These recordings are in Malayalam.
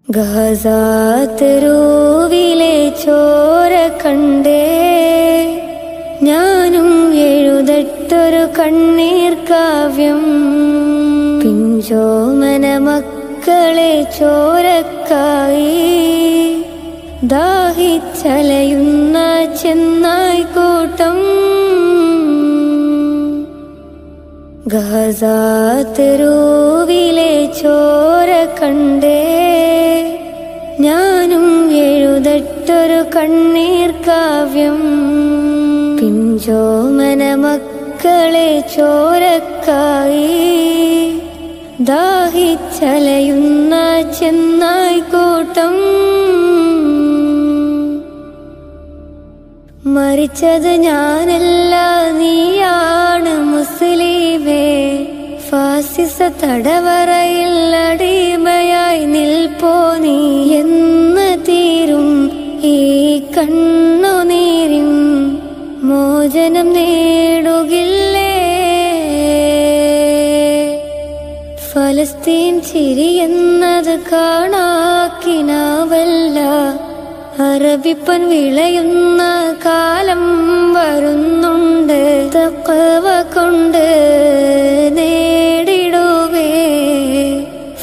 ഗസാതെരുവിലെ ചോര കണ്ടേ ഞാനും എഴുതട്ടൊരു കണ്ണീർ കാവ്യം. പിഞ്ചോമന മക്കളെ ചോരക്കായി ദാഹിച്ചലയുന്ന ചെന്നായ്ക്കൂട്ടം. ഗസാതെരുവിലെ ചോര കണ്ടേ ഞാനും എഴുതട്ടൊരു കണ്ണീർ കാവ്യം. പിഞ്ചോമന മക്കളെ ചോരക്കായി ദാഹിച്ചലയുന്ന ചെന്നായ്ക്കൂട്ടം. മരിച്ചത് ഞാനല്ല നീയാണ് മുസ്ലിമേ. ഫാസിസ തടവറയിൽ അടിമയായി നിൽപ്പോ നീ എന്ന് തീരും ഈ കണ്ണുനീരിൻ മോചനം നേടുകില്ലേ. ഫലസ്തീൻ ചിരിയെന്നത് കാണാക്കിനാവല്ല. അറബിപ്പൻ വിളയുന്ന കാലം വരുന്നുണ്ട്. തഖ്വ കൊണ്ട് നേടിടുവേ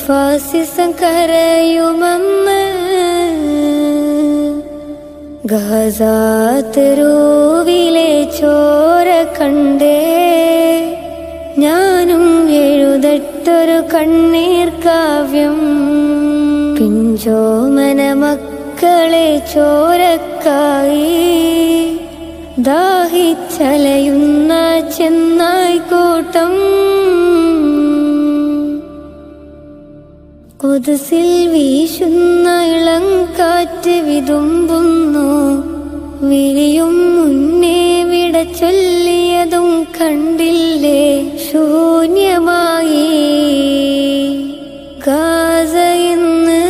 ഫാസിസം കരയുമെന്ന്. ഗസാതെരുവിലെ ചോര കണ്ടേ ഞാനും എഴുതട്ടൊരു കണ്ണീർ കാവ്യം. പിഞ്ചോമന മക്കളെ ചോരക്കായി ദാഹിച്ചലയുന്ന ചെന്നായ്ക്കൂട്ടം. ഖുദ്സിൽ വീശുന്ന ഇളം കാറ്റ് വിതുമ്പുന്നു. വിരിയും മുന്നേ വിട ചൊല്ലിയതും കണ്ടില്ലേ ശൂന്യമായി ഗാസ ഇന്ന്.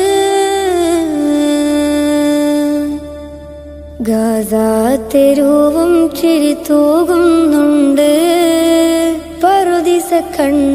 ഗസാതെരുവും ചിരി തൂകുന്നുണ്ട്. പറുദീസ കണ്ട്